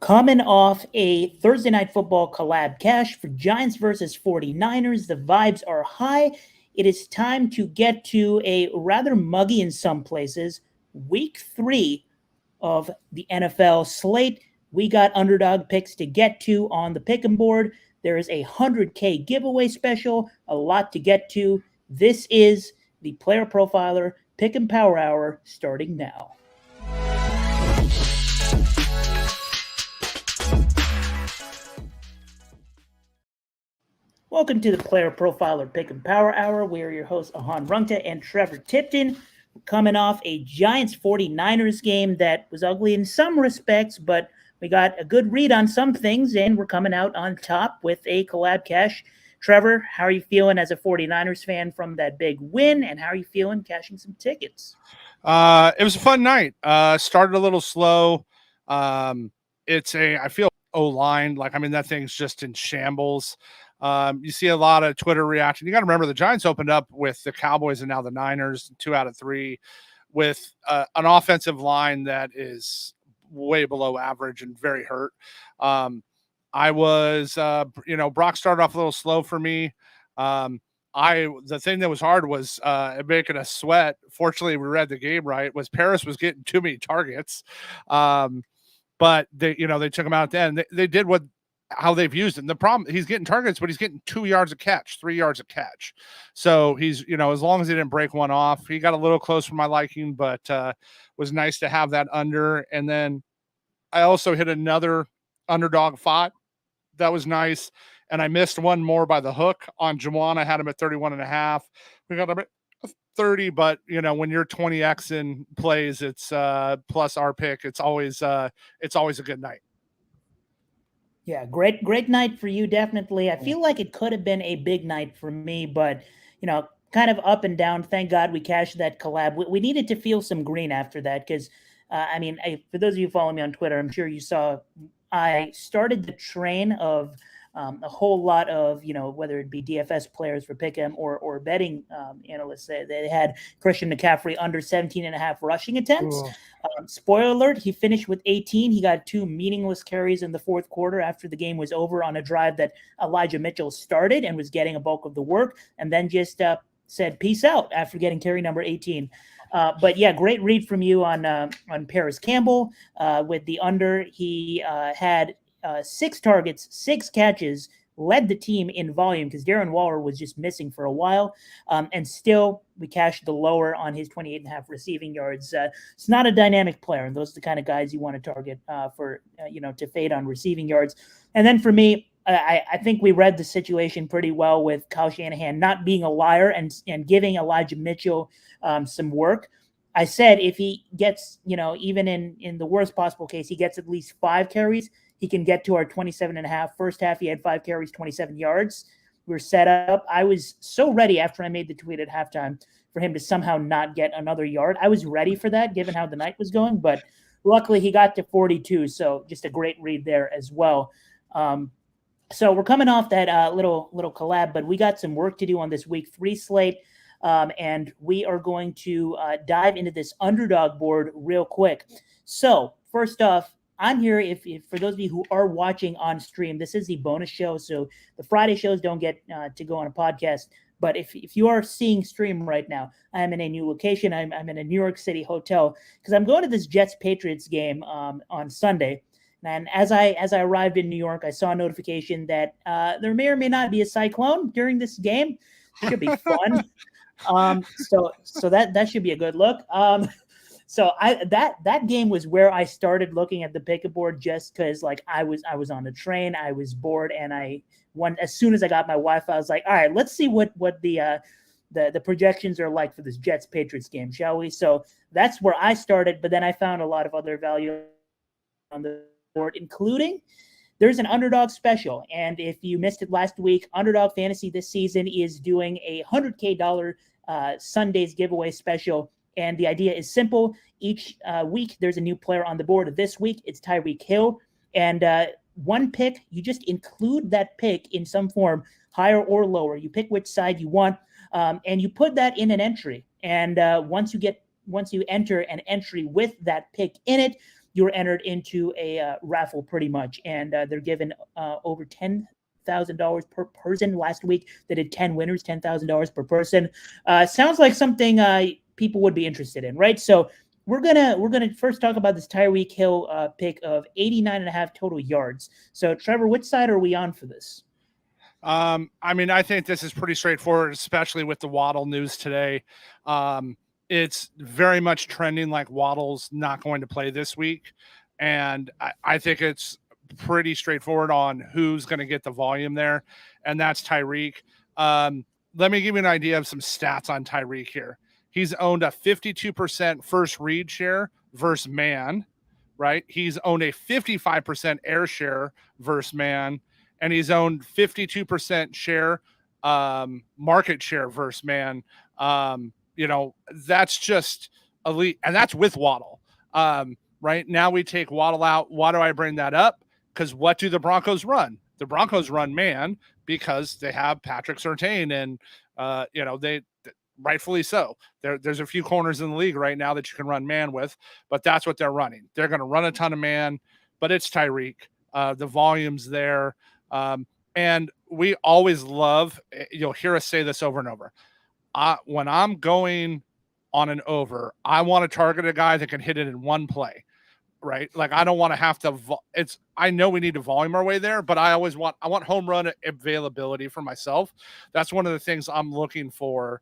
Coming off a Thursday Night Football collab cash for Giants versus 49ers, the vibes are high. It is time to get to a rather muggy in some places week 3 of the NFL slate. We got underdog picks to get to on the pick 'em board. There is a 100K giveaway special, a lot to get to. This is the Player Profiler Pick 'em Power Hour starting now. Welcome to the Player Profiler Pick 'em Power Hour. We are your hosts, Rungta and Trevor Tipton. We're coming off a Giants 49ers game that was ugly in some respects, but we got a good read on some things, and we're coming out on top with a collab cash. Trevor, how are you feeling as a 49ers fan from that big win, and how are you feeling cashing some tickets? It was a fun night. Started a little slow. I feel O-line, that thing's just in shambles. You see a lot of Twitter reaction. You got to remember the Giants opened up with the Cowboys and now the Niners, 2 out of 3, with an offensive line that is way below average and very hurt. Brock started off a little slow for me. The thing that was hard was making us sweat. Fortunately, we read the game right. Paris was getting too many targets, but they took him out at the end. They did how they've used it. And the problem, he's getting targets, but he's getting 2 yards a catch, 3 yards a catch. So he's, as long as he didn't break one off, he got a little close for my liking, but was nice to have that under. And then I also hit another underdog 5. That was nice. And I missed one more by the hook on Jawan. I had him at 31.5. We got him at 30, but when you're 20x in plays, it's plus our pick. It's always a good night. Yeah, great night for you, definitely. I feel like it could have been a big night for me, but, kind of up and down. Thank God we cashed that collab. We needed to feel some green after that because, for those of you who follow me on Twitter, I'm sure you saw I started the train of a whole lot of, whether it be DFS players for Pick'em or betting analysts, they had Christian McCaffrey under 17.5 rushing attempts. Spoiler alert, he finished with 18. He got 2 meaningless carries in the fourth quarter after the game was over on a drive that Elijah Mitchell started and was getting a bulk of the work, and then just said peace out after getting carry number 18. But yeah, great read from you on Paris Campbell with the under. He had 6 targets, 6 catches, led the team in volume because Darren Waller was just missing for a while. And still, we cashed the lower on his 28.5 receiving yards. It's not a dynamic player, and those are the kind of guys you want to target to fade on receiving yards. And then for me, I think we read the situation pretty well with Kyle Shanahan not being a liar and giving Elijah Mitchell some work. I said if he gets, even in the worst possible case, he gets at least 5 carries, he can get to our 27.5. First half, he had 5 carries, 27 yards. We were set up. I was so ready after I made the tweet at halftime for him to somehow not get another yard. I was ready for that given how the night was going, but luckily he got to 42. So just a great read there as well. So we're coming off that little collab, but we got some work to do on this week 3 slate. And we are going to dive into this underdog board real quick. So first off, I'm here if for those of you who are watching on stream, this is the bonus show. So the Friday shows don't get to go on a podcast. But if you are seeing stream right now, I am in a new location. I'm in a New York City hotel because I'm going to this Jets-Patriots game on Sunday. And as I arrived in New York, I saw a notification that there may or may not be a cyclone during this game. Should be fun. So that should be a good look. So that game was where I started looking at the pick board just because I was on the train, I was bored, and as soon as I got my Wi-Fi, I was like, all right, let's see what the projections are like for this Jets Patriots game, shall we? So that's where I started, but then I found a lot of other value on the board, including there's an underdog special. And if you missed it last week, Underdog Fantasy this season is doing a $100K Sundays giveaway special. And the idea is simple. Each week, there's a new player on the board. This week, it's Tyreek Hill. And one pick, you just include that pick in some form, higher or lower. You pick which side you want, and you put that in an entry. And once you enter an entry with that pick in it, you're entered into a raffle pretty much, and they're given over $10,000 per person. Last week they did 10 winners, $10,000 per person. Sounds like something people would be interested in, right? So we're gonna first talk about this Tyreek Hill pick of 89.5 total yards. So Trevor, which side are we on for this? I mean, I think this is pretty straightforward, especially with the Waddle news today. It's very much trending like Waddle's not going to play this week. And I think it's pretty straightforward on who's going to get the volume there, and that's Tyreek. Let me give you an idea of some stats on Tyreek here. He's owned a 52% first read share versus man, right? He's owned a 55% air share versus man, and he's owned 52% share, market share versus man. That's just elite, and that's with Waddle. Right now we take Waddle out. Why do I bring that up? Because what do the Broncos run? The Broncos run man because they have Patrick Surtain, and they rightfully so. There's a few corners in the league right now that you can run man with, but that's what they're running. They're going to run a ton of man, but it's Tyreek. The volume's there. And we always love, you'll hear us say this over and over. When I'm going on an over, I want to target a guy that can hit it in one play, right? Like I don't want to have to, I know we need to volume our way there, but I want home run availability for myself. That's one of the things I'm looking for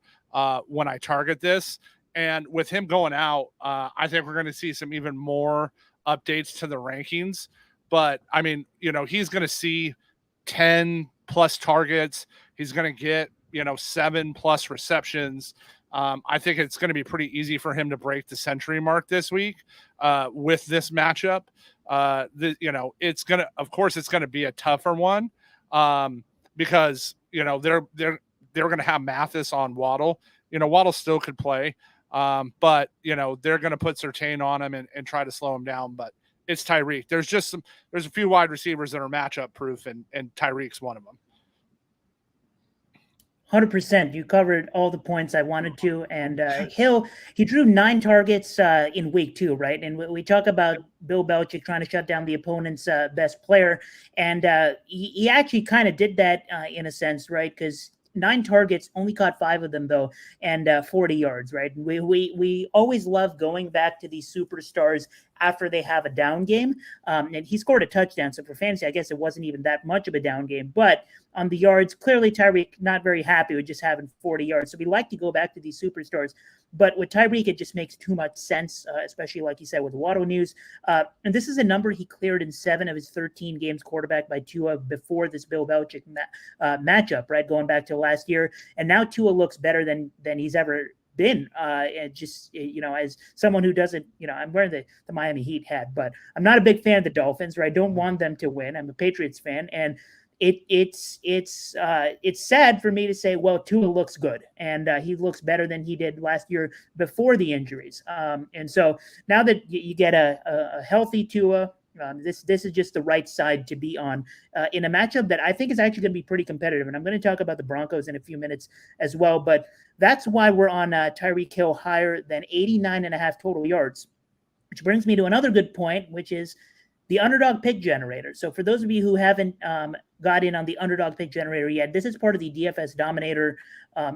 when I target this. And with him going out, I think we're going to see some even more updates to the rankings. But I mean, he's going to see 10 plus targets. He's going to get, 7 plus receptions. I think it's going to be pretty easy for him to break the century mark this week with this matchup. It's going to be a tougher one because, they're going to have Mathis on Waddle. Waddle still could play, but, they're going to put Surtain on him and try to slow him down. But it's Tyreek. There's a few wide receivers that are matchup proof, and Tyreek's one of them. 100%. You covered all the points I wanted to. And Hill, he drew 9 targets in week 2, right? And we talk about Bill Belichick trying to shut down the opponent's best player. And he actually kind of did that in a sense, right? Because 9 targets, only caught 5 of them though, and 40 yards, right? We always love going back to these superstars after they have a down game. And he scored a touchdown. So for fantasy, I guess it wasn't even that much of a down game. But on the yards, clearly Tyreek not very happy with just having 40 yards. So we like to go back to these superstars. But with Tyreek, it just makes too much sense, especially like you said with Waddle news. And this is a number he cleared in 7 of his 13 games quarterback by Tua before this Bill Belichick matchup, right? Going back to last year. And now Tua looks better than he's ever been. And just, as someone who doesn't, I'm wearing the Miami Heat hat, but I'm not a big fan of the Dolphins, right? I don't want them to win. I'm a Patriots fan. And it's sad for me to say, well, Tua looks good, and he looks better than he did last year before the injuries. And so now that you get a healthy Tua, this is just the right side to be on in a matchup that I think is actually going to be pretty competitive. And I'm going to talk about the Broncos in a few minutes as well. But that's why we're on Tyreek Hill higher than 89.5 total yards, which brings me to another good point, which is the Underdog pick generator. So for those of you who haven't got in on the Underdog pick generator yet, this is part of the DFS Dominator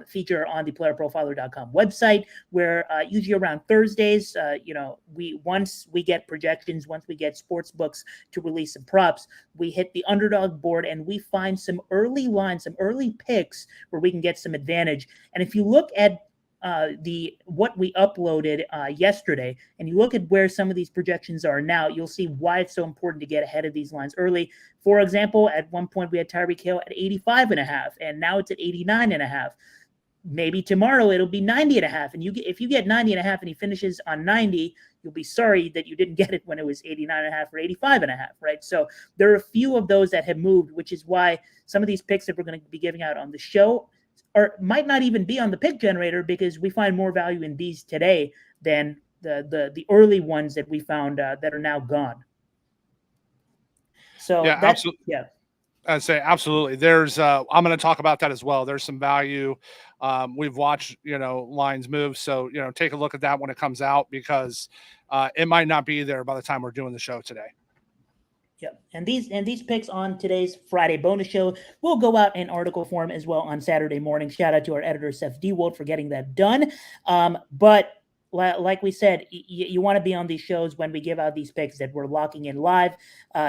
feature on the PlayerProfiler.com website, where usually around Thursdays, once we get projections, once we get sports books to release some props, we hit the Underdog board and we find some early lines, some early picks where we can get some advantage. And if you look at what we uploaded yesterday, and you look at where some of these projections are now, you'll see why it's so important to get ahead of these lines early. For example, at one point we had Tyreek Hill at 85.5, and now it's at 89.5. Maybe tomorrow it'll be 90.5, and if you get 90.5 and he finishes on 90, you'll be sorry that you didn't get it when it was 89.5 or 85.5, right? So there are a few of those that have moved, which is why some of these picks that we're going to be giving out on the show might not even be on the pick generator, because we find more value in these today than the early ones that we found that are now gone. So yeah, absolutely. Yeah. I'd say absolutely. There's I'm going to talk about that as well. There's some value. We've watched, lines move. So, take a look at that when it comes out, because it might not be there by the time we're doing the show today. Yep. And these picks on today's Friday bonus show will go out in article form as well on Saturday morning. Shout out to our editor, Seth Dewold, for getting that done. But like we said, you want to be on these shows when we give out these picks that we're locking in live,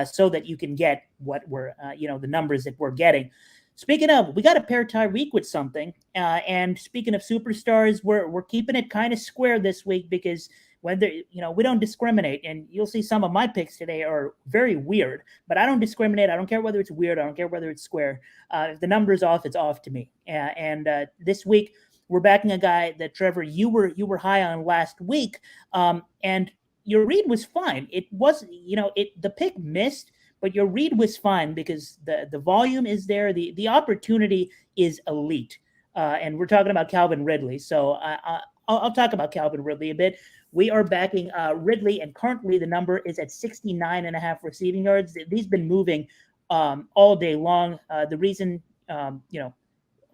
so that you can get what we're, the numbers that we're getting. Speaking of, we got to pair Tyreek with something. And speaking of superstars, we're keeping it kind of square this week because when we don't discriminate, and you'll see some of my picks today are very weird, but I don't discriminate. I don't care whether it's weird. I don't care whether it's square. If the number's off, it's off to me. And this week we're backing a guy that, Trevor, you were high on last week. And your read was fine. It was, the pick missed, but your read was fine because the volume is there. The opportunity is elite. And we're talking about Calvin Ridley. So I'll talk about Calvin Ridley a bit. We are backing Ridley, and currently the number is at 69.5 receiving yards. These been moving all day long. The reason,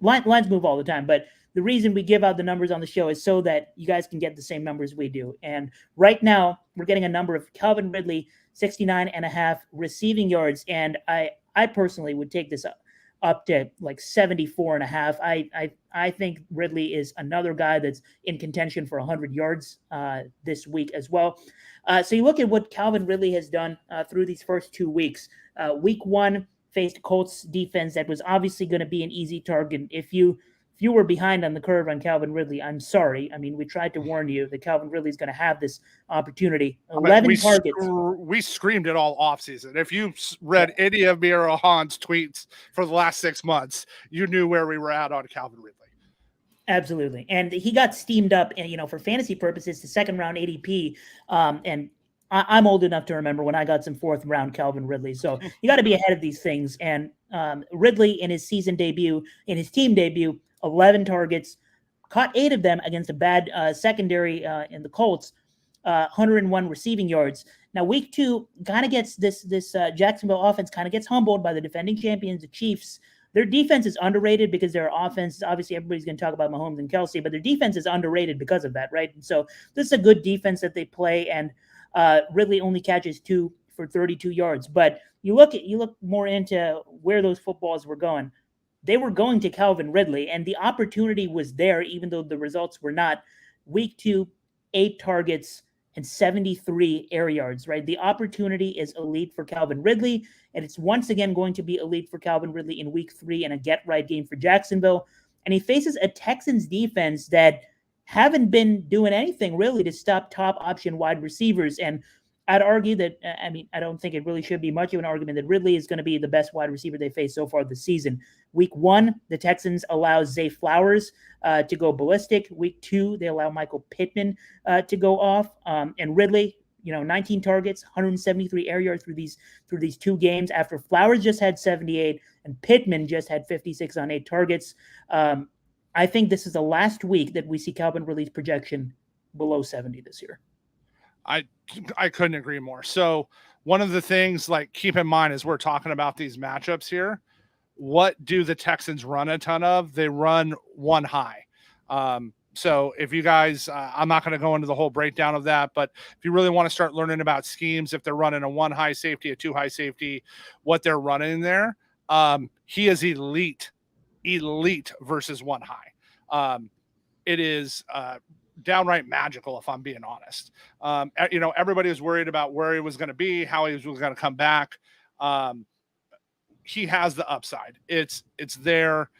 lines move all the time, but the reason we give out the numbers on the show is so that you guys can get the same numbers we do. And right now we're getting a number of Calvin Ridley, 69.5 receiving yards. And I personally would take this up to like 74.5. I think Ridley is another guy that's in contention for 100 yards this week as well. So you look at what Calvin Ridley has done through these first 2 weeks. Week 1 faced Colts defense that was obviously going to be an easy target. If you were behind on the curve on Calvin Ridley, I'm sorry. I mean, we tried to warn you that Calvin Ridley is going to have this opportunity. 11 targets. We screamed it all offseason. If you read any of me or Ahaan's tweets for the last 6 months, you knew where we were at on Calvin Ridley. Absolutely. And he got steamed up, and, for fantasy purposes, to second round ADP. And I'm old enough to remember when I got some 4th round Calvin Ridley. So you got to be ahead of these things. And Ridley in his team debut, 11 targets, caught 8 of them against a bad secondary in the Colts, 101 receiving yards. Now, week 2 kind of gets this Jacksonville offense kind of gets humbled by the defending champions, the Chiefs. Their defense is underrated because their offense, obviously everybody's going to talk about Mahomes and Kelsey, but their defense is underrated because of that, right? And so this is a good defense that they play, and Ridley only catches 2 for 32 yards. But you look more into where those footballs were going. They were going to Calvin Ridley, and the opportunity was there, even though the results were not. Week 2, 8 targets and 73 air yards, right? The opportunity is elite for Calvin Ridley, and it's once again going to be elite for Calvin Ridley in week 3 in a get-right game for Jacksonville. And he faces a Texans defense that haven't been doing anything really to stop top option wide receivers. And I'd argue that, I don't think it really should be much of an argument that Ridley is going to be the best wide receiver they face so far this season. Week 1, the Texans allow Zay Flowers to go ballistic. Week 2, they allow Michael Pittman to go off. And Ridley, 19 targets, 173 air yards through these 2 games after Flowers just had 78 and Pittman just had 56 on 8 targets. I think this is the last week that we see Calvin Ridley's projection below 70 this year. I couldn't agree more. So one of the things, keep in mind as we're talking about these matchups here, what do the Texans run a ton of? They run one high. So if you guys, I'm not going to go into the whole breakdown of that, but if you really want to start learning about schemes, if they're running a 1 high safety, a 2 high safety, what they're running there, he is elite versus 1 high. It is, downright magical, if I'm being honest. Everybody was worried about where he was going to be, how he was going to come back. He has the upside. It's there.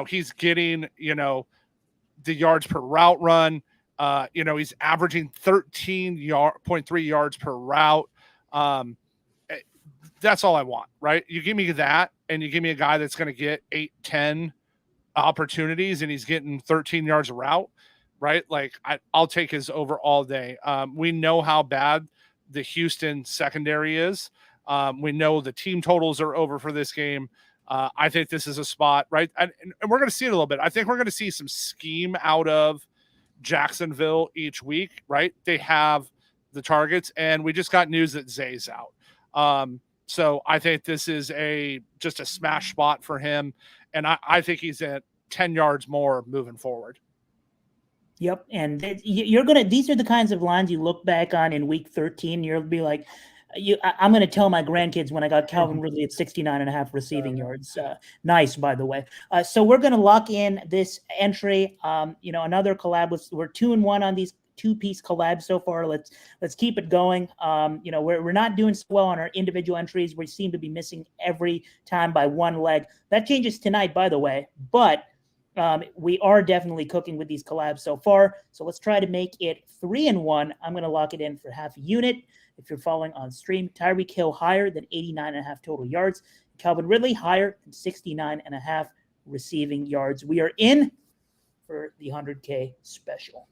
He's getting, the yards per route run. He's averaging 13.3 yards per route. That's all I want, right? You give me that, and you give me a guy that's going to get 8-10 opportunities, and he's getting 13 yards a route, right? I'll take his over all day. We know how bad the Houston secondary is. We know the team totals are over for this game. I think this is a spot, right? And we're going to see it a little bit. I think we're going to see some scheme out of Jacksonville each week, right? They have the targets, and we just got news that Zay's out. So I think this is just a smash spot for him. And I think he's at 10 yards more moving forward. Yep. And these are the kinds of lines you look back on in week 13. You'll be like, I'm going to tell my grandkids when I got Calvin Ridley at 69.5 receiving yards. Nice, by the way. So we're going to lock in this entry. Another collab. We're 2-1 on these 2-piece collabs so far. Let's keep it going. We're not doing so well on our individual entries. We seem to be missing every time by one leg. That changes tonight, by the way. But we are definitely cooking with these collabs so far. So let's try to make it 3-1. I'm going to lock it in for half a unit. If you're following on stream, Tyreek Hill higher than 89.5 total yards. Calvin Ridley higher than 69.5 receiving yards. We are in for the 100K special.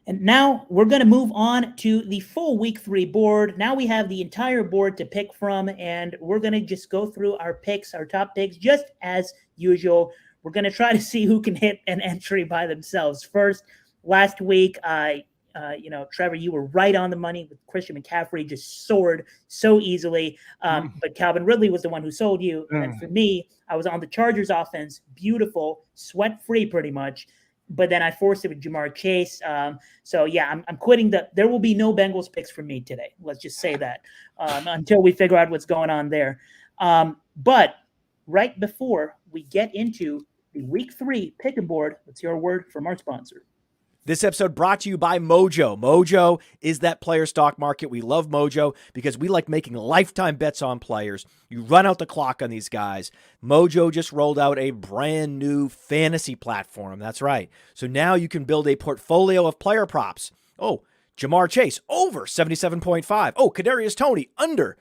And now we're going to move on to the full week 3 board. Now we have the entire board to pick from, and we're going to just go through our picks, our top picks, just as usual. We're going to try to see who can hit an entry by themselves. First, last week, Trevor, you were right on the money with Christian McCaffrey, just soared so easily. But Calvin Ridley was the one who sold you. And then for me, I was on the Chargers offense, beautiful, sweat-free pretty much. But then I forced it with Jamar Chase. I'm quitting there will be no Bengals picks for me today. Let's just say that until we figure out what's going on there. But right before we get into the week 3 pick and board, let's hear a word from our sponsor. This episode brought to you by Mojo. Mojo is that player stock market. We love Mojo because we like making lifetime bets on players. You run out the clock on these guys. Mojo just rolled out a brand new fantasy platform. That's right. So now you can build a portfolio of player props. Oh, Jamar Chase, over 77.5. Oh, Kadarius Toney, under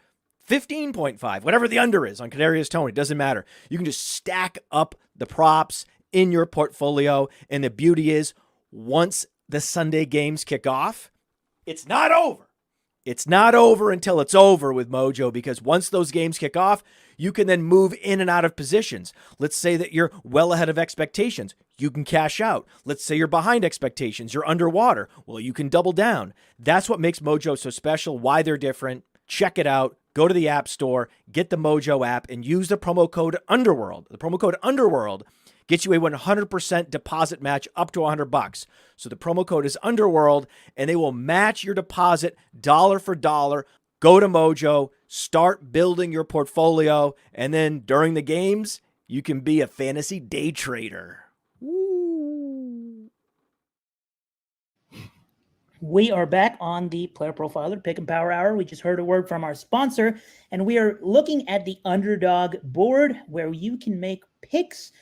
15.5. Whatever the under is on Kadarius Toney, doesn't matter. You can just stack up the props in your portfolio. And the beauty is, once the Sunday games kick off, it's not over. It's not over until it's over with Mojo, because once those games kick off, you can then move in and out of positions. Let's say that you're well ahead of expectations. You can cash out. Let's say you're behind expectations. You're underwater. Well, you can double down. That's what makes Mojo so special, why they're different. Check it out. Go to the App Store, get the Mojo app, and use the promo code Underworld. The promo code Underworld gets you a 100% deposit match up to $100. So the promo code is Underworld, and they will match your deposit dollar for dollar. Go to Mojo, start building your portfolio, and then during the games, you can be a fantasy day trader. Woo. We are back on the Player Profiler Pick 'em Power Hour. We just heard a word from our sponsor, and we are looking at the Underdog board where you can make picks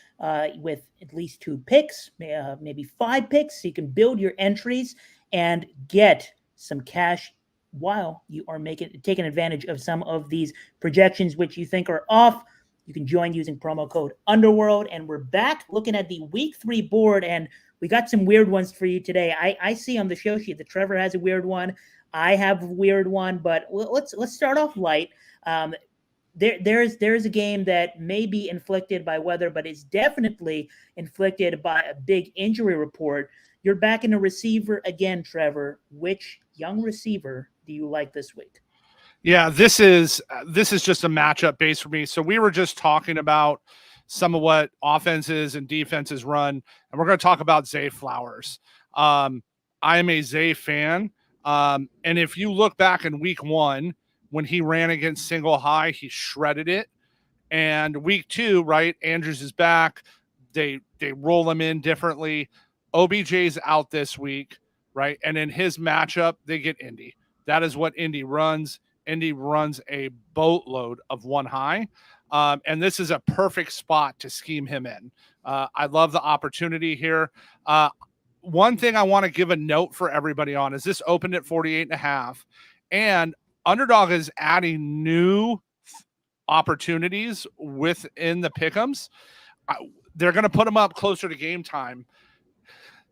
with at least 2 picks, maybe 5 picks. So you can build your entries and get some cash while you are taking advantage of some of these projections which you think are off. You can join using promo code Underworld. And we're back looking at the week 3 board, and we got some weird ones for you today. I see on the show sheet that Trevor has a weird one. I have a weird one, but let's start off light. There's a game that may be inflicted by weather, but is definitely inflicted by a big injury report. You're back in a receiver again, Trevor. Which young receiver do you like this week? Yeah, this is just a matchup base for me. So we were just talking about some of what offenses and defenses run, and we're going to talk about Zay Flowers. I am a Zay fan, and if you look back in week 1, when he ran against single high, he shredded it. And week 2, right, Andrews is back. They roll him in differently. OBJ's out this week, right? And in his matchup, they get Indy. That is what Indy runs. Indy runs a boatload of one high. And this is a perfect spot to scheme him in. I love the opportunity here. One thing I want to give a note for everybody on is this opened at 48.5, and Underdog is adding new opportunities within the pick'ems. They're going to put them up closer to game time.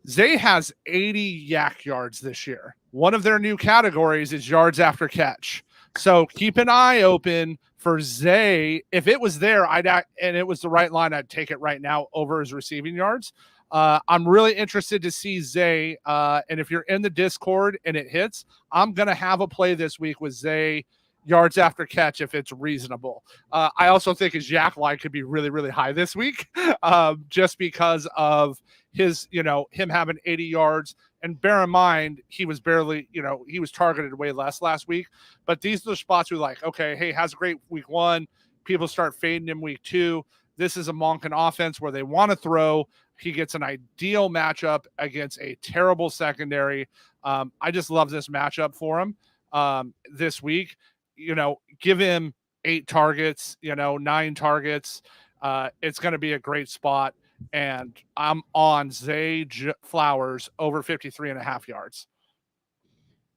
Zay has 80 yak yards this year. One of their new categories is yards after catch. So keep an eye open for Zay. If it was there, and it was the right line, I'd take it right now over his receiving yards. I'm really interested to see Zay. And if you're in the Discord and it hits, I'm going to have a play this week with Zay yards after catch if it's reasonable. I also think his yak line could be really, really high this week, just because of his, him having 80 yards. And bear in mind, he was barely, he was targeted way less last week. But these are the spots we like, okay, hey, has a great week 1. People start fading him week 2. This is a Monken offense where they want to throw. He gets an ideal matchup against a terrible secondary. I just love this matchup for him this week. Give him 8 targets, 9 targets. It's going to be a great spot. And I'm on Zay Flowers over 53.5 yards.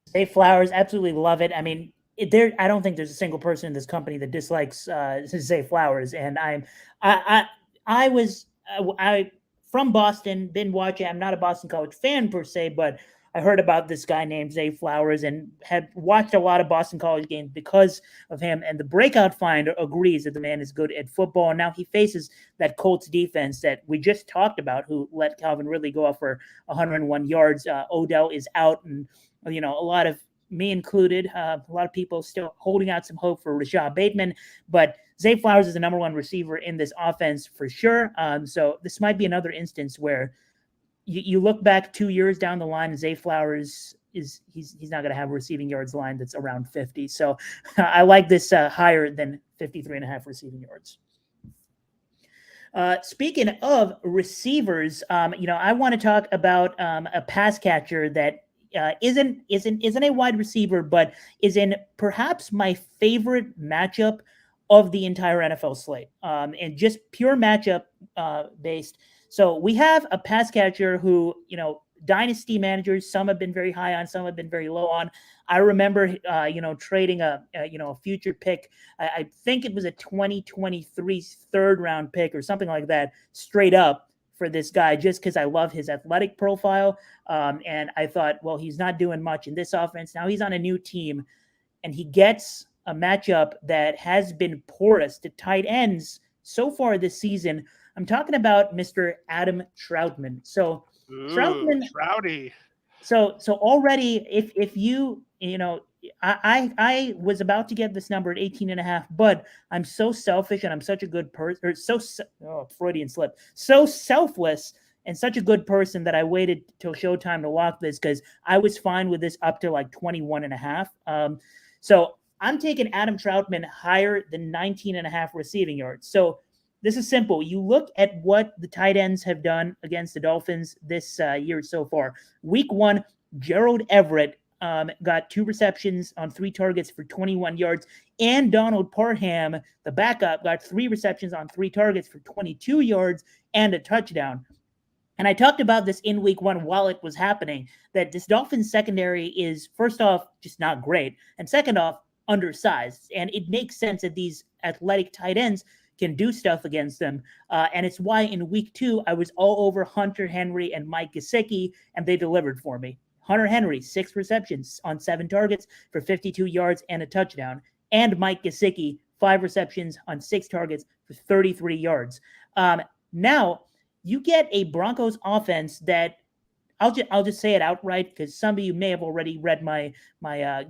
Zay Flowers, absolutely love it. I mean, I don't think there's a single person in this company that dislikes Zay Flowers. And I was from Boston, been watching. I'm not a Boston College fan per se, but I heard about this guy named Zay Flowers and had watched a lot of Boston College games because of him. And the Breakout Finder agrees that the man is good at football. And now he faces that Colts defense that we just talked about, who let Calvin Ridley go off for 101 yards. Odell is out, and a lot of, me included, a lot of people still holding out some hope for Rashad Bateman, but Zay Flowers is the number 1 receiver in this offense for sure. So this might be another instance where you look back 2 years down the line, and Zay Flowers he's not going to have a receiving yards line that's around 50. So I like this higher than 53.5 receiving yards. Speaking of receivers, I want to talk about a pass catcher that isn't a wide receiver, but is in perhaps my favorite matchup of the entire NFL slate, and just pure matchup based. So we have a pass catcher who, dynasty managers, some have been very high on, some have been very low on. I remember, trading a future pick. I think it was a 2023 third round pick or something like that, straight up for this guy, just because I love his athletic profile. And I thought, well, he's not doing much in this offense. Now he's on a new team, and he gets a matchup that has been porous to tight ends so far this season. I'm talking about Mr. Adam Trautman. So Trautman, Trouty. So already, if you I was about to get this number at 18.5, but I'm so selfish and I'm such a good person, or Freudian slip, so selfless and such a good person that I waited till showtime to lock this, because I was fine with this up to like 21.5. So I'm taking Adam Trautman higher than 19.5 receiving yards. So this is simple. You look at what the tight ends have done against the Dolphins this year so far. Week 1, Gerald Everett got 2 receptions on 3 targets for 21 yards. And Donald Parham, the backup, got 3 receptions on 3 targets for 22 yards and a touchdown. And I talked about this in week 1 while it was happening, that this Dolphins secondary is, first off, just not great. And second off, undersized. And it makes sense that these athletic tight ends can do stuff against them. And it's why in week 2, I was all over Hunter Henry and Mike Gesicki, and they delivered for me. Hunter Henry, 6 receptions on 7 targets for 52 yards and a touchdown. And Mike Gesicki, 5 receptions on 6 targets for 33 yards. Now, you get a Broncos offense that I'll just say it outright, because some of you may have already read my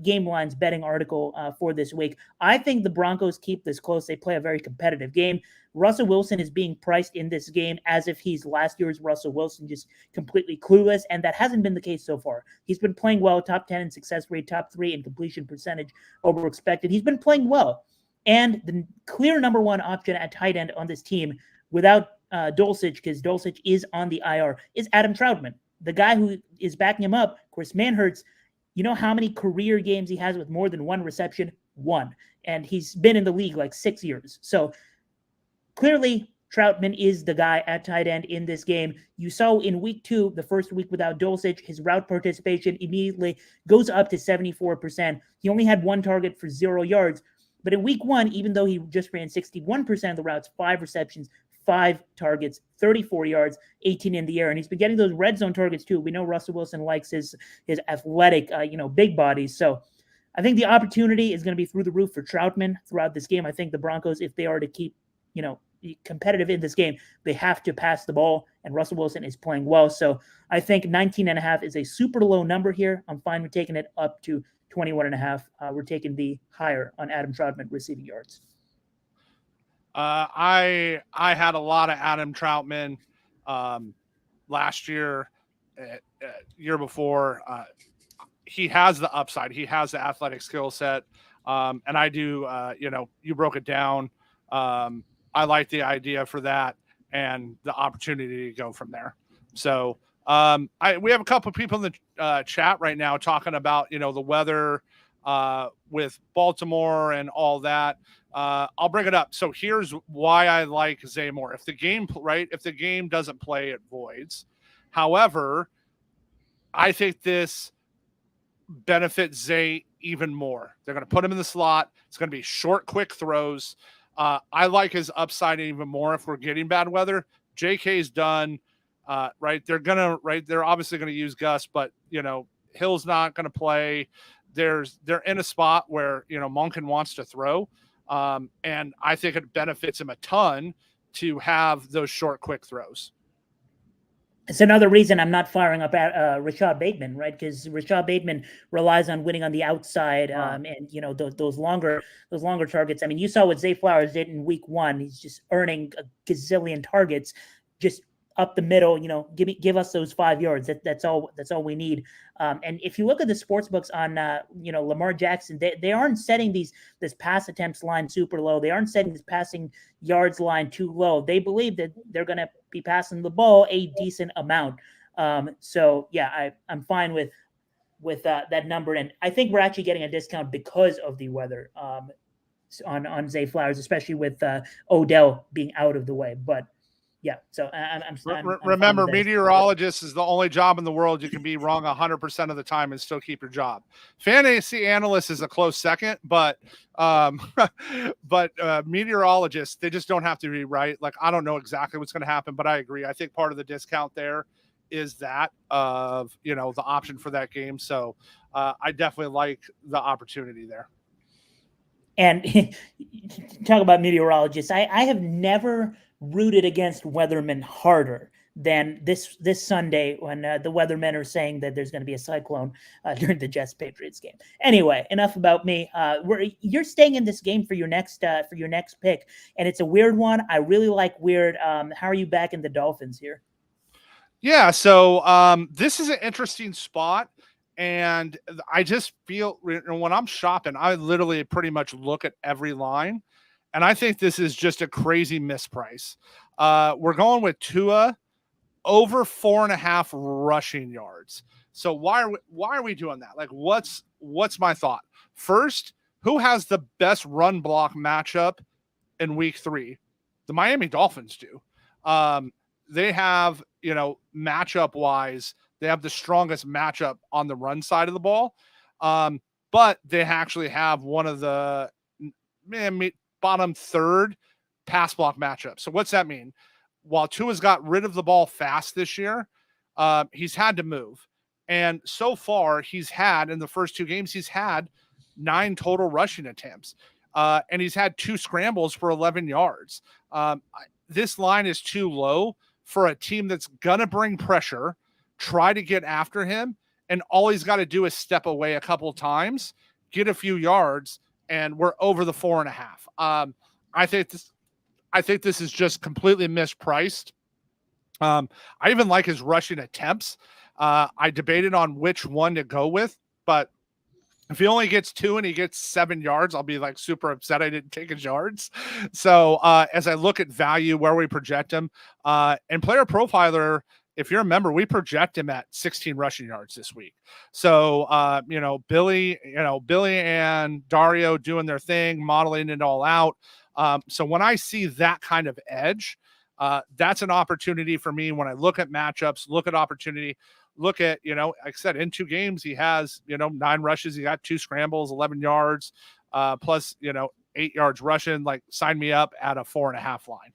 Game Lines betting article for this week. I think the Broncos keep this close. They play a very competitive game. Russell Wilson is being priced in this game as if he's last year's Russell Wilson, just completely clueless, and that hasn't been the case so far. He's been playing well, top 10 in success rate, top 3 in completion percentage over expected. He's been playing well. And the clear number 1 option at tight end on this team, without Dulcich, because Dulcich is on the IR, is Adam Trautman. The guy who is backing him up, of course, Manhurts, you know how many career games he has with more than 1 reception? 1. And he's been in the league like 6 years. So clearly, Trautman is the guy at tight end in this game. You saw in week 2, the first week without Dulcich, his route participation immediately goes up to 74%. He only had 1 target for 0 yards. But in week 1, even though he just ran 61% of the routes, 5 receptions, 5 targets, 34 yards, 18 in the air. And he's been getting those red zone targets too. We know Russell Wilson likes his athletic, big bodies. So I think the opportunity is going to be through the roof for Trautman throughout this game. I think the Broncos, if they are to keep, competitive in this game, they have to pass the ball, and Russell Wilson is playing well. So I think 19.5 is a super low number here. I'm fine with taking it up to 21.5. We're taking the higher on Adam Troutman receiving yards. I had a lot of Adam Troutman last year, year before. He has the upside. He has the athletic skill set. And I do, you broke it down. I like the idea for that and the opportunity to go from there. So we have a couple of people in the chat right now talking about, the weather with Baltimore and all that. I'll bring it up. So here's why I like Zay more. If the game doesn't play, it voids. However, I think this benefits Zay even more. They're going to put him in the slot. It's going to be short, quick throws. I like his upside even more if we're getting bad weather. JK's done. They're obviously going to use Gus, but Hill's not going to play. They're in a spot where Monken wants to throw, and I think it benefits him a ton to have those short, quick throws. It's another reason I'm not firing up at Rashad Bateman, right? Because Rashad Bateman relies on winning on the outside, and those longer targets. I mean, you saw what Zay Flowers did in week 1. He's just earning a gazillion targets, just up the middle. Give us those 5 yards. That's all we need. And if you look at the sports books on Lamar Jackson, they aren't setting this pass attempts line super low. They aren't setting this passing yards line too low. They believe that they're going to be passing the ball a decent amount. So yeah, I'm fine with that number, and I think we're actually getting a discount because of the weather on Zay Flowers, especially with Odell being out of the way. But yeah, so I'm remember, meteorologist is the only job in the world you can be wrong 100% of the time and still keep your job. Fantasy analyst is a close second, but meteorologists, they just don't have to be right. Like, I don't know exactly what's going to happen, but I agree. I think part of the discount there is that of the option for that game. So I definitely like the opportunity there. And talk about meteorologists. I have never rooted against weathermen harder than this Sunday when the weathermen are saying that there's going to be a cyclone during the Jets-Patriots game. Anyway, enough about me. You're staying in this game for your next pick, and it's a weird one. I really like weird. How are you backing the Dolphins here? Yeah, so this is an interesting spot. And I just feel when I'm shopping, I literally pretty much look at every line. And I think this is just a crazy misprice. We're going with Tua over 4.5 rushing yards. So why are we doing that? Like, what's my thought? First, who has the best run block matchup in week 3? The Miami Dolphins do. They have, matchup wise, they have the strongest matchup on the run side of the ball. But they actually have one of the bottom third pass block matchups. So what's that mean? While Tua's got rid of the ball fast this year, he's had to move. And so far, he's had, in the first 2 games, he's had 9 total rushing attempts. And he's had 2 scrambles for 11 yards. This line is too low for a team that's going to bring pressure, try to get after him, and all he's got to do is step away a couple times, get a few yards, and we're over the 4.5. I think this is just completely mispriced. I even like his rushing attempts. I debated on which one to go with, but if he only gets 2 and he gets 7 yards, I'll be like super upset I didn't take his yards. So as I look at value, where we project him, and Player Profiler, if you remember, we project him at 16 rushing yards this week. So, Billy and Dario doing their thing, modeling it all out. So when I see that kind of edge, that's an opportunity for me. When I look at matchups, look at opportunity, look at, like I said, in 2 games, he has, 9 rushes. He got 2 scrambles, 11 yards, plus, 8 yards rushing. Like, sign me up at a 4.5 line.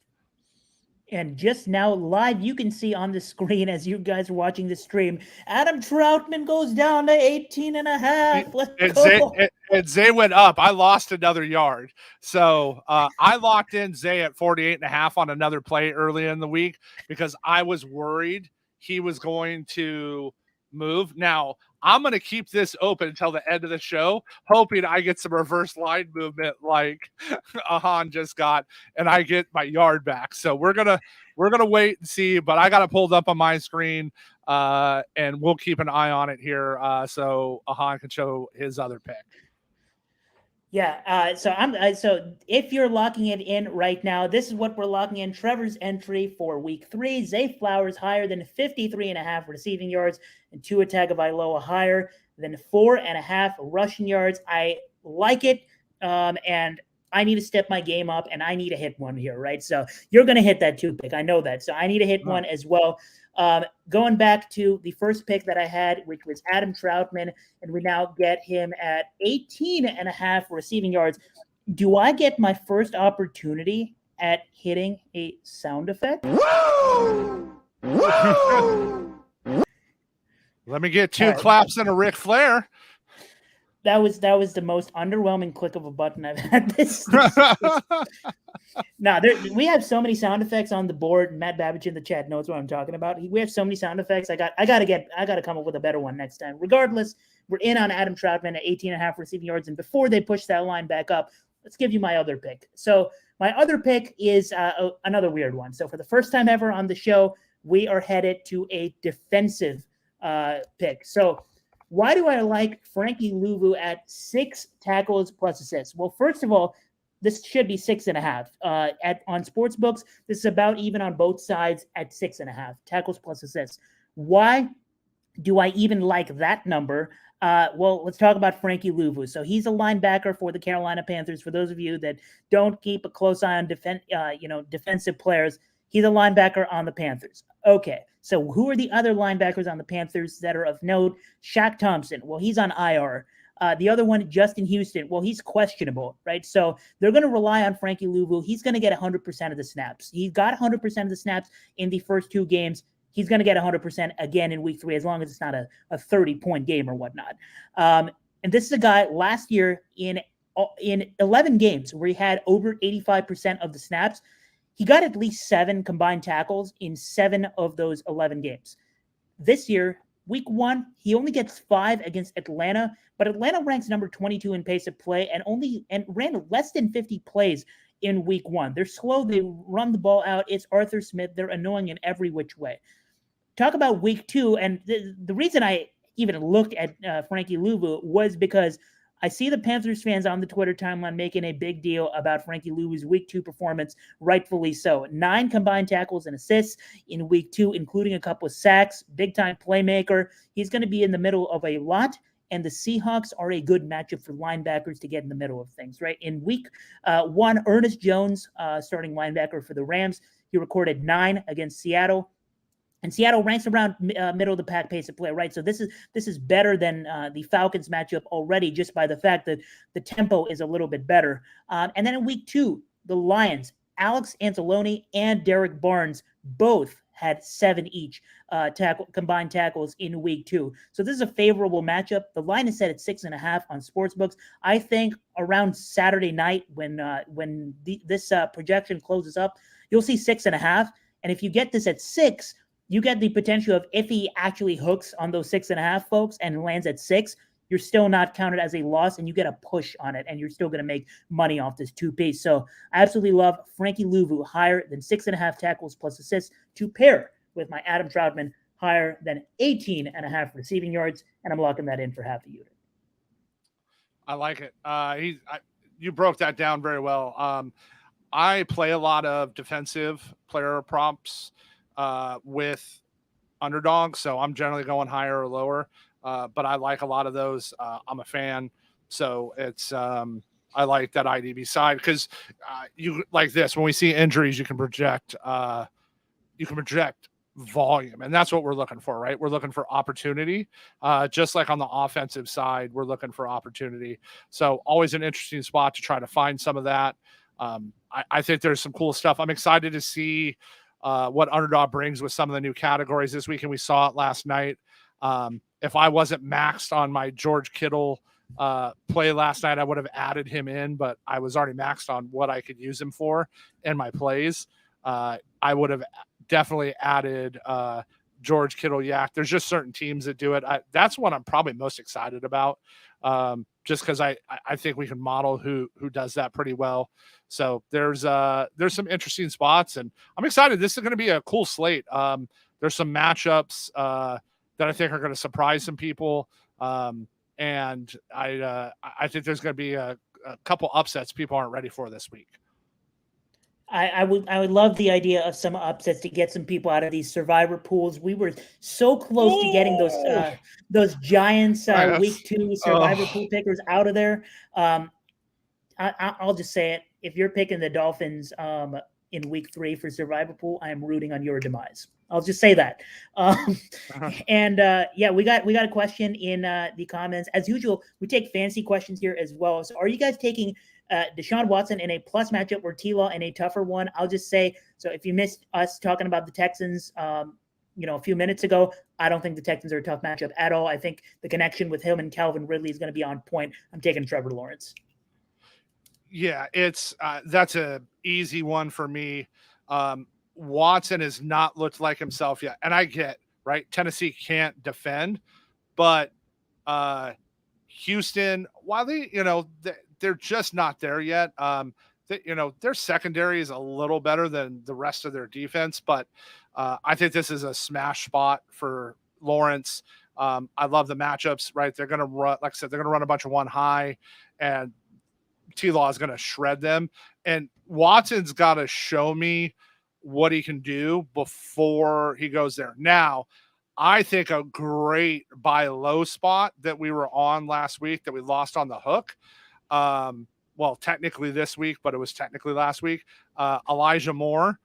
And just now live, you can see on the screen as you guys are watching the stream, Adam Troutman goes down to 18.5. Let's go. And Zay went up. I lost another yard. So I locked in Zay at 48.5 on another play early in the week because I was worried he was going to move. Now, I'm going to keep this open until the end of the show, hoping I get some reverse line movement like Ahaan just got, and I get my yard back. So we're gonna wait and see. But I got it pulled up on my screen, and we'll keep an eye on it here, so Ahaan can show his other pick. Yeah. So if you're locking it in right now, this is what we're locking in. Trevor's entry for week 3. Zay Flowers higher than 53.5 receiving yards, and Tua Tagovailoa higher than 4.5 rushing yards. I like it. And I need to step my game up, and I need to hit one here, right? So you're going to hit that 2 pick. I know that. So I need to hit one as well. Going back to the first pick that I had, which was Adam Troutman, and we now get him at 18.5 receiving yards. Do I get my first opportunity at hitting a sound effect? Woo! Woo! Let me get 2 claps and a Ric Flair. That was the most underwhelming click of a button I've had this. No, we have so many sound effects on the board. Matt Babbage in the chat knows what I'm talking about. We have so many sound effects. I got to come up with a better one next time. Regardless, we're in on Adam Troutman at 18.5 receiving yards. And before they push that line back up, let's give you my other pick. So my other pick is another weird one. So for the first time ever on the show, we are headed to a defensive pick. So why do I like Frankie Louvu at 6 tackles plus assists? Well, first of all, this should be 6.5. On sports books, this is about even on both sides at 6.5 tackles plus assists. Why do I even like that number? Well, let's talk about Frankie Louvu. So he's a linebacker for the Carolina Panthers. For those of you that don't keep a close eye on defensive players, he's a linebacker on the Panthers. Okay, so who are the other linebackers on the Panthers that are of note? Shaq Thompson. Well, he's on IR. The other one, Justin Houston. Well, he's questionable, right? So they're going to rely on Frankie Louvu. He's going to get 100% of the snaps. He got 100% of the snaps in the first 2 games. He's going to get 100% again in week 3, as long as it's not a 30-point game or whatnot. And this is a guy last year in 11 games where he had over 85% of the snaps. He got at least 7 combined tackles in 7 of those 11 games. This year, week 1, he only gets 5 against Atlanta, but Atlanta ranks number 22 in pace of play and ran less than 50 plays in week 1. They're slow. They run the ball out. It's Arthur Smith. They're annoying in every which way. Talk about week 2, and the reason I even looked at Frankie Louvu was because I see the Panthers fans on the Twitter timeline making a big deal about Frankie Louvu's week 2 performance, rightfully so. 9 combined tackles and assists in week 2, including a couple of sacks, big-time playmaker. He's going to be in the middle of a lot, and the Seahawks are a good matchup for linebackers to get in the middle of things, right? In week 1, Ernest Jones, starting linebacker for the Rams, he recorded 9 against Seattle. And Seattle ranks around middle of the pack pace of play, right? So this is better than the Falcons matchup already, just by the fact that the tempo is a little bit better. And then in week 2, the Lions, Alex Anzalone and Derek Barnes both had 7 each combined tackles in week 2. So this is a favorable matchup. The line is set at 6.5 on sportsbooks. I think around Saturday night when this projection closes up, you'll see 6.5. And if you get this at 6, you get the potential of, if he actually hooks on those 6.5 folks and lands at 6, you're still not counted as a loss, and you get a push on it, and you're still going to make money off this 2-piece. So I absolutely love Frankie Louvu higher than 6.5 tackles plus assists to pair with my Adam Troutman higher than 18.5 receiving yards, and I'm locking that in for half a unit. I like it. You broke that down very well. I play a lot of defensive player prompts with Underdog, so I'm generally going higher or lower, but I like a lot of those. I'm a fan, so it's I like that IDB side because you like this, when we see injuries, you can project volume, and that's what we're looking for, right? We're looking for opportunity, just like on the offensive side, we're looking for opportunity. So always an interesting spot to try to find some of that. I think there's some cool stuff. I'm excited to see what Underdog brings with some of the new categories this week, and we saw it last night. If I wasn't maxed on my George Kittle play last night, I would have added him in, but I was already maxed on what I could use him for in my plays. I would have definitely added George Kittle Yak. There's just certain teams that do it. That's what I'm probably most excited about, just because I think we can model who does that pretty well. So there's some interesting spots, and I'm excited. This is going to be a cool slate. There's some matchups that I think are going to surprise some people, and I think there's going to be a couple upsets people aren't ready for this week. I would love the idea of some upsets to get some people out of these survivor pools. We were so close to getting those Giants week 2 survivor pool pickers out of there. I'll just say it. If you're picking the Dolphins in week 3 for survivor pool, I am rooting on your demise. I'll just say that. And we got a question in the comments. As usual, we take fancy questions here as well. So are you guys taking Deshaun Watson in a plus matchup or TLaw in a tougher one? I'll just say, so if you missed us talking about the Texans, a few minutes ago, I don't think the Texans are a tough matchup at all. I think the connection with him and Calvin Ridley is going to be on point. I'm taking Trevor Lawrence. Yeah, it's that's a easy one for me. Watson has not looked like himself yet, and I get right. Tennessee can't defend, but Houston, while they're just not there yet. Their secondary is a little better than the rest of their defense, but I think this is a smash spot for Lawrence. I love the matchups, right? They're going to run, like I said, they're going to run a bunch of one high, and TLaw is going to shred them. And Watson's got to show me what he can do before he goes there. Now, I think a great buy low spot that we were on last week that we lost on the hook. Well, technically this week, but it was technically last week. Elijah Moore.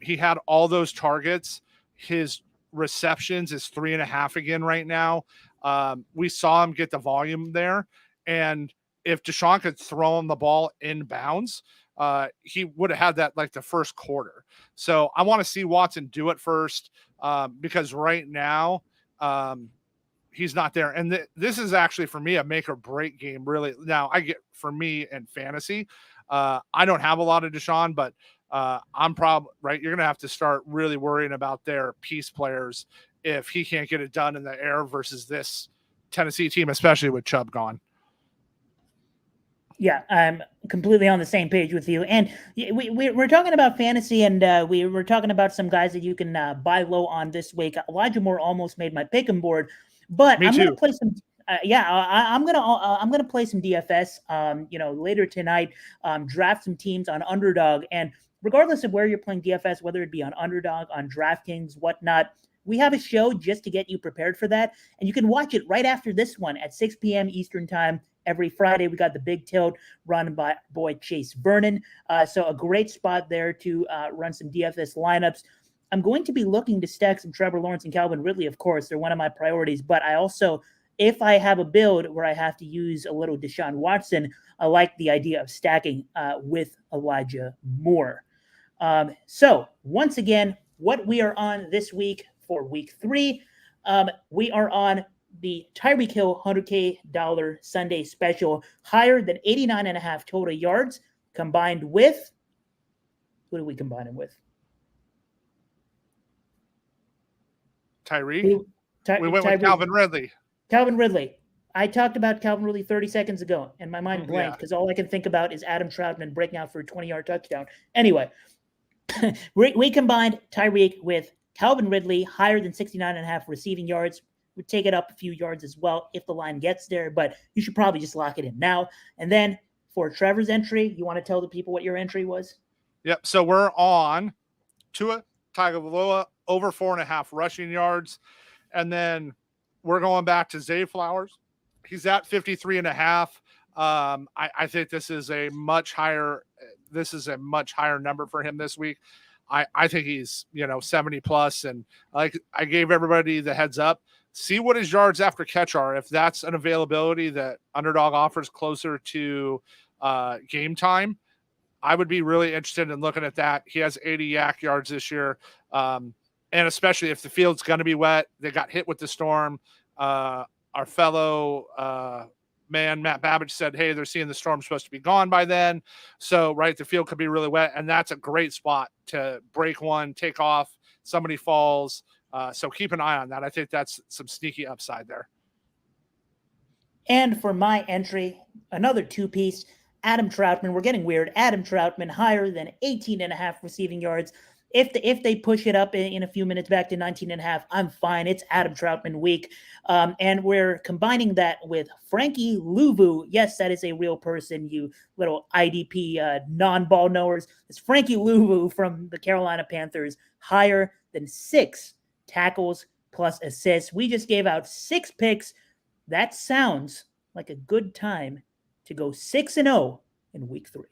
He had all those targets. His receptions is 3.5 again right now. We saw him get the volume there. And if Deshaun could throw him the ball in bounds, he would have had that like the first quarter. So I want to see Watson do it first, because right now he's not there. And this is actually for me a make or break game. Really, now I get for me in fantasy, I don't have a lot of Deshaun, but I'm probably right. You're gonna have to start really worrying about their piece players if he can't get it done in the air versus this Tennessee team, especially with Chubb gone. Yeah, I'm completely on the same page with you. And we're talking about fantasy, and we were talking about some guys that you can buy low on this week. Elijah Moore almost made my pick 'em board, but I'm going to play some. I'm gonna play some DFS. Later tonight, draft some teams on Underdog, and regardless of where you're playing DFS, whether it be on Underdog, on DraftKings, whatnot. We have a show just to get you prepared for that. And you can watch it right after this one at 6 p.m. Eastern time. Every Friday, we got the Big Tilt run by boy Chase Vernon. So a great spot there to run some DFS lineups. I'm going to be looking to stack some Trevor Lawrence and Calvin Ridley, of course. They're one of my priorities. But I also, if I have a build where I have to use a little Deshaun Watson, I like the idea of stacking with Elijah Moore. So once again, what we are on this week for week 3, we are on the Tyreek Hill $100K Sunday special, higher than 89.5 total yards, combined with, who do we combine him with? Tyreek. We went with Calvin Ridley. Calvin Ridley. I talked about Calvin Ridley 30 seconds ago, and my mind blanked because all I can think about is Adam Troutman breaking out for a 20-yard touchdown. Anyway, we combined Tyreek with Calvin Ridley, higher than 69.5 receiving yards. Would take it up a few yards as well if the line gets there, but you should probably just lock it in now. And then for Trevor's entry, you want to tell the people what your entry was? Yep. So we're on Tua Tagovailoa over 4.5 rushing yards. And then we're going back to Zay Flowers. He's at 53.5. I think this is a much higher number for him this week. I think he's 70 plus, and like I gave everybody the heads up. See what his yards after catch are. If that's an availability that Underdog offers closer to game time, I would be really interested in looking at that. He has 80 yak yards this year, and especially if the field's going to be wet. They got hit with the storm. Our fellow man, Matt Babbage, said, hey, they're seeing the storm supposed to be gone by then. So, right, the field could be really wet, and that's a great spot to break one, take off, somebody falls. So keep an eye on that. I think that's some sneaky upside there. And for my entry, another two-piece, Adam Troutman. We're getting weird. Adam Troutman higher than 18.5 receiving yards. If they push it up in a few minutes back to 19.5, I'm fine. It's Adam Troutman week. And we're combining that with Frankie Louvu. Yes, that is a real person, you little IDP non-ball knowers. It's Frankie Louvu from the Carolina Panthers, higher than 6 tackles plus assists. We just gave out 6 picks. That sounds like a good time to go 6-0 in week 3.